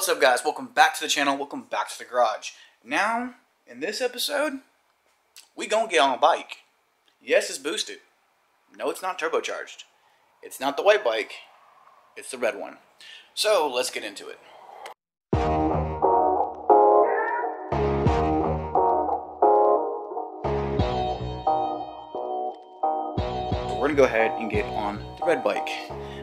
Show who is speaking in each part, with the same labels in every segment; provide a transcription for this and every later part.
Speaker 1: What's up, guys? Welcome back to the channel. Welcome back to the garage. Now, in this episode, we gonna get on a bike. Yes, it's boosted. No, it's not turbocharged. It's not the white bike. It's the red one. So, let's get into it. So we're gonna go ahead and get on the red bike.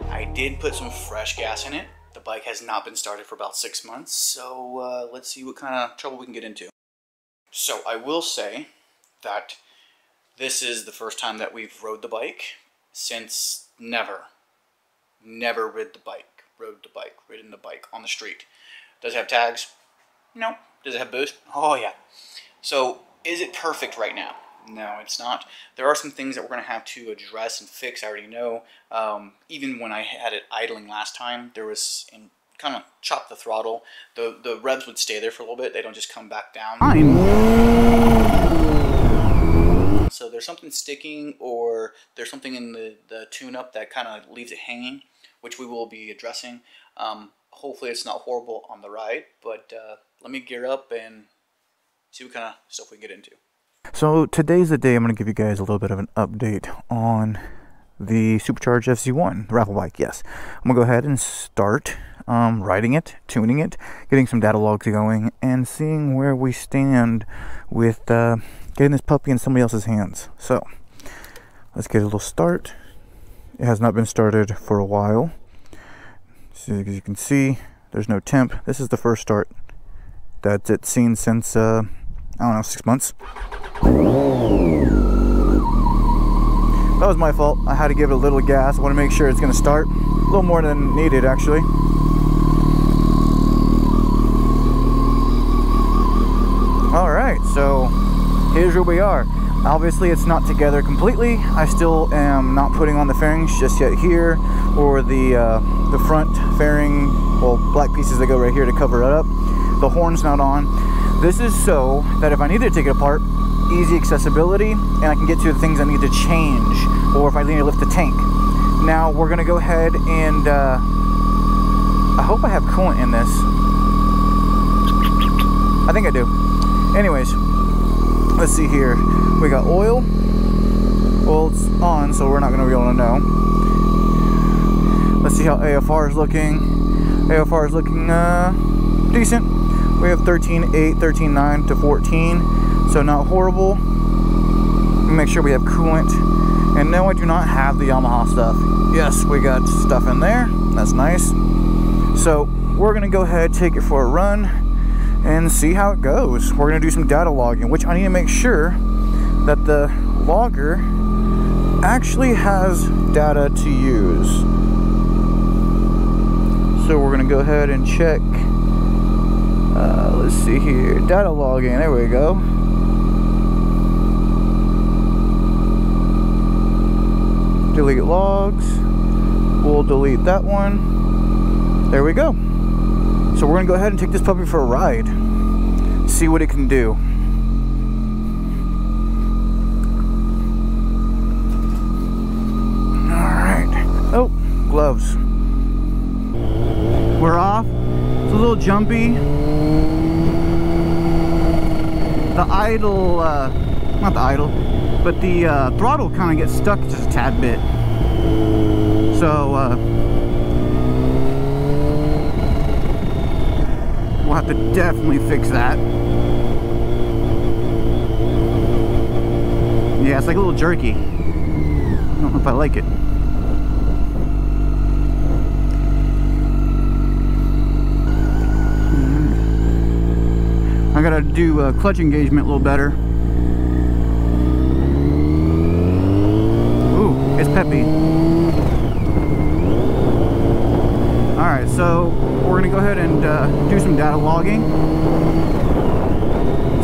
Speaker 1: I did put some fresh gas in it. The bike has not been started for about 6 months, so let's see what kind of trouble we can get into. So I will say that this is the first time that we've rode the bike since never ridden the bike on the street. Does it have tags? No. Does it have boost? Oh yeah. So is it perfect right now? No, it's not. There are some things that we're going to have to address and fix. I already know. Even when I had it idling last time, there was, and kind of chopped the throttle, the revs would stay there for a little bit. They don't just come back down. So there's something sticking, or there's something in the tune-up that kind of leaves it hanging, which we will be addressing. Hopefully it's not horrible on the ride, but let me gear up and see what kind of stuff we can get into.
Speaker 2: So today's the day I'm going to give you guys a little bit of an update on the supercharged FZ1, the raffle bike. Yes, I'm going to go ahead and start riding it, tuning it, getting some data logs going, and seeing where we stand with getting this puppy in somebody else's hands. So let's get a little start. It has not been started for a while. So as you can see, there's no temp. This is the first start that it's seen since I don't know, 6 months. That was my fault. I had to give it a little gas. I want to make sure it's going to start. A little more than needed, actually. Alright, so here's where we are. Obviously, it's not together completely. I still am not putting on the fairings just yet here, or the front fairing, well, black pieces that go right here to cover it up. The horn's not on. This is so that if I need to take it apart, easy accessibility, and I can get to the things I need to change, or if I need to lift the tank. Now we're gonna go ahead and I hope I have coolant in this. I think I do. Anyways, let's see here. We got oil. Well, it's on, so we're not gonna be able to know. Let's see how AFR is looking. AFR is looking decent. We have 13.8, 13.9 to 14, so not horrible. Make sure we have coolant. And no, I do not have the Yamaha stuff. Yes, we got stuff in there. That's nice. So we're gonna go ahead, take it for a run, and see how it goes. We're gonna do some data logging, which I need to make sure that the logger actually has data to use. So we're gonna go ahead and check. Let's see here, data logging, there we go. Delete logs, we'll delete that one. There we go. So we're gonna go ahead and take this puppy for a ride, see what it can do. Alright, oh, gloves. We're off. It's a little jumpy. The idle, not the idle, but the throttle kind of gets stuck just a tad bit. So, we'll have to definitely fix that. Yeah, it's like a little jerky. I don't know if I like it. I gotta do clutch engagement a little better. Ooh, it's peppy. Alright, so we're gonna go ahead and do some data logging.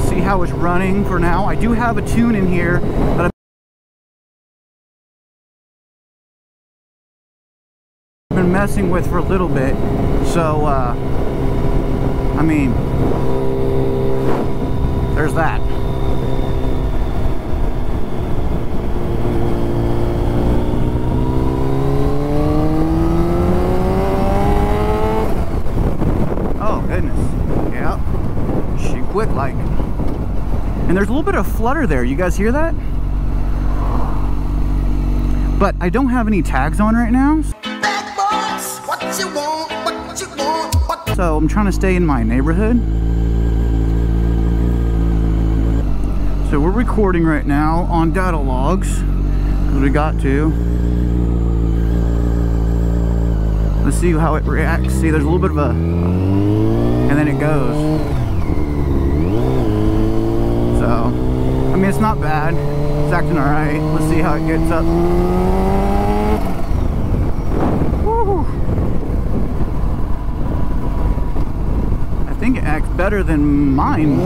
Speaker 2: See how it's running for now. I do have a tune in here that I've been messing with for a little bit. So, I mean, there's that. goodness. Yeah. She quick like. And there's a little bit of flutter there. You guys hear that? But I don't have any tags on right now. So I'm trying to stay in my neighborhood. So we're recording right now on data logs, because we got to. Let's see how it reacts. See, there's a little bit of a, and then it goes. So, I mean, it's not bad. It's acting all right. Let's see how it gets up. Woo. I think it acts better than mine.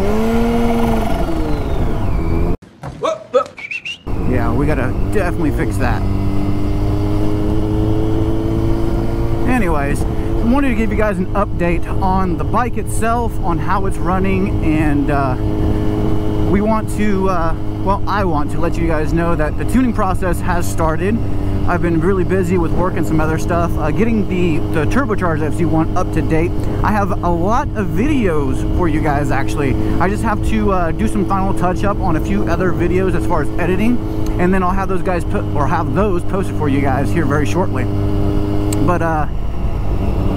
Speaker 2: Yeah, we gotta definitely fix that. Anyways, I wanted to give you guys an update on the bike itself, on how it's running, and we want to, well, I want to let you guys know that the tuning process has started. I've been really busy with work and some other stuff, getting the turbocharged FZ1 up to date. I have a lot of videos for you guys, actually. I just have to do some final touch up on a few other videos as far as editing, and then I'll have those guys have those posted for you guys here very shortly. But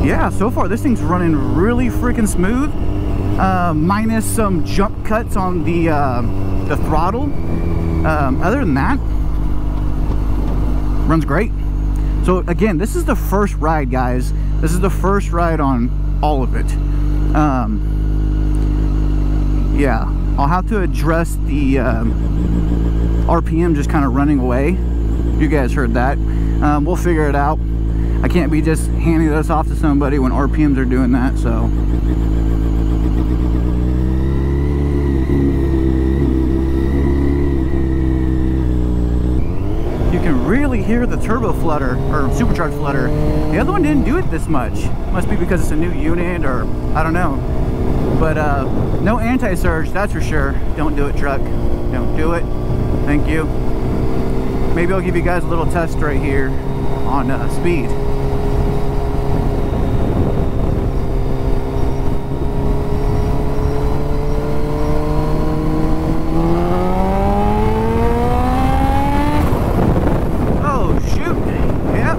Speaker 2: yeah, so far this thing's running really freaking smooth, minus some jump cuts on the throttle. Other than that, runs great. So again, this is the first ride, guys. This is the first ride on all of it. Yeah, I'll have to address the RPM just kind of running away. You guys heard that. We'll figure it out. I can't be just handing this off to somebody when RPMs are doing that, so. You can really hear the turbo flutter, or supercharged flutter. The other one didn't do it this much. Must be because it's a new unit, or I don't know. But no anti-surge, that's for sure. Don't do it, truck. Don't do it. Thank you. Maybe I'll give you guys a little test right here on speed. Oh shoot! Yep.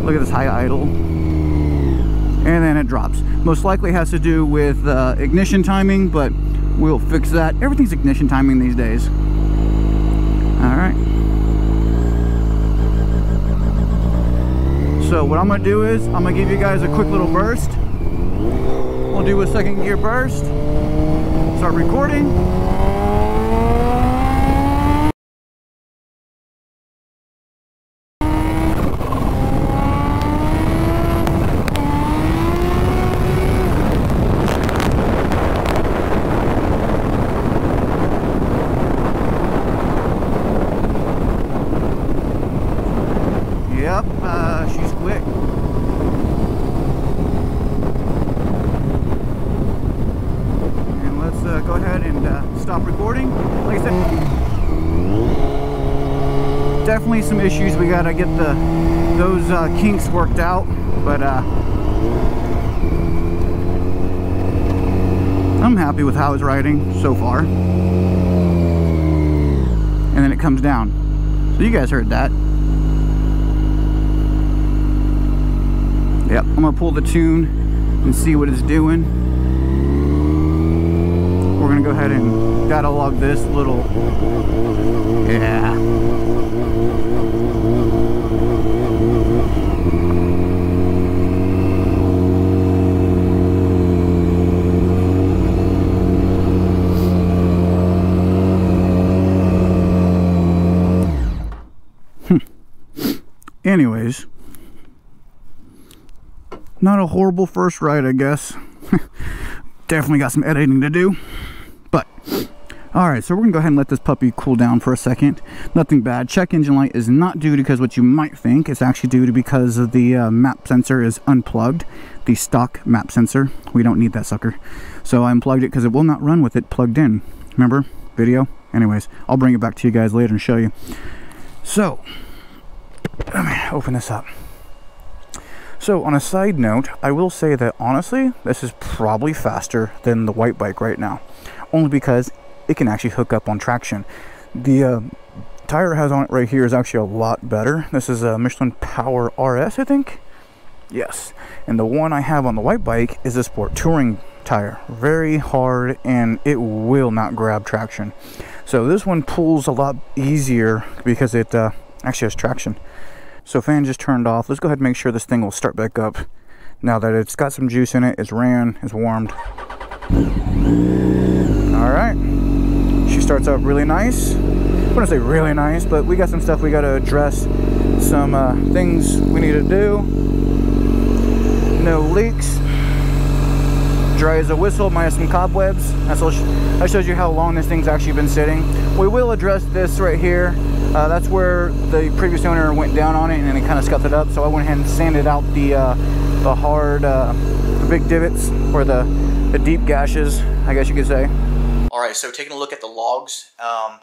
Speaker 2: Look at this high idle, and then it drops. Most likely has to do with ignition timing, but we'll fix that. Everything's ignition timing these days. Alright. So what I'm going to do is, I'm going to give you guys a quick little burst. We'll do a second gear burst. Start recording. Yep, she's quick. And let's go ahead and stop recording. Like I said, definitely some issues. We gotta get those kinks worked out, but I'm happy with how it's riding so far. And then it comes down. So you guys heard that. Yep, I'm gonna pull the tune and see what it's doing. We're gonna go ahead and data log this little, yeah. Anyways. Not a horrible first ride, I guess. Definitely got some editing to do. But, alright, so we're going to go ahead and let this puppy cool down for a second. Nothing bad. Check engine light is not due because what you might think. It's actually due to because of the map sensor is unplugged. The stock map sensor. We don't need that sucker. So I unplugged it because it will not run with it plugged in. Remember? Video? Anyways, I'll bring it back to you guys later and show you. So, let me open this up. So on a side note, I will say that honestly, this is probably faster than the white bike right now. Only because it can actually hook up on traction. The tire it has on it right here is actually a lot better. This is a Michelin Power RS, I think. Yes. And the one I have on the white bike is a Sport Touring tire. Very hard, and it will not grab traction. So this one pulls a lot easier because it actually has traction. So fan just turned off. Let's go ahead and make sure this thing will start back up. Now that it's got some juice in it, it's ran, it's warmed. Alright. She starts up really nice. I wouldn't say really nice, but we got some stuff we got to address. Some things we need to do. No leaks. Dry as a whistle, minus some cobwebs. That shows you how long this thing's actually been sitting. We will address this right here. That's where the previous owner went down on it and it kind of scuffed it up. So I went ahead and sanded out the hard, the big divots, or the deep gashes, I guess you could say.
Speaker 1: All right, so taking a look at the logs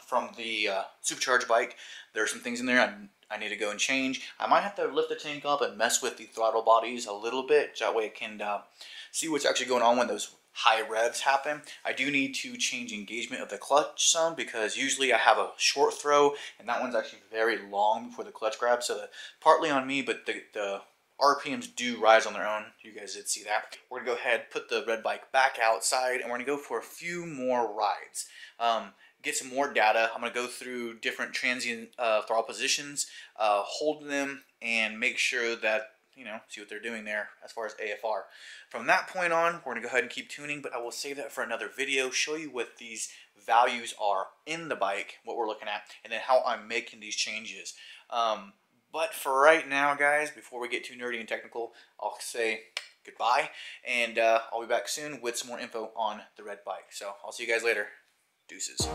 Speaker 1: from the supercharged bike, there are some things in there I need to go and change. I might have to lift the tank up and mess with the throttle bodies a little bit. That way I can see what's actually going on when those high revs happen. I do need to change engagement of the clutch some, because usually I have a short throw and that one's actually very long before the clutch grabs. So partly on me, but the RPMs do rise on their own. You guys did see that. We're gonna go ahead, put the red bike back outside, and we're gonna go for a few more rides. Get some more data. I'm gonna go through different transient throttle positions, hold them, and make sure that, you know, see what they're doing there as far as AFR. From that point on, we're gonna go ahead and keep tuning, but I will save that for another video, show you what these values are in the bike, what we're looking at, and then how I'm making these changes. But for right now, guys, before we get too nerdy and technical, I'll say goodbye, and I'll be back soon with some more info on the red bike. So I'll see you guys later. Deuces.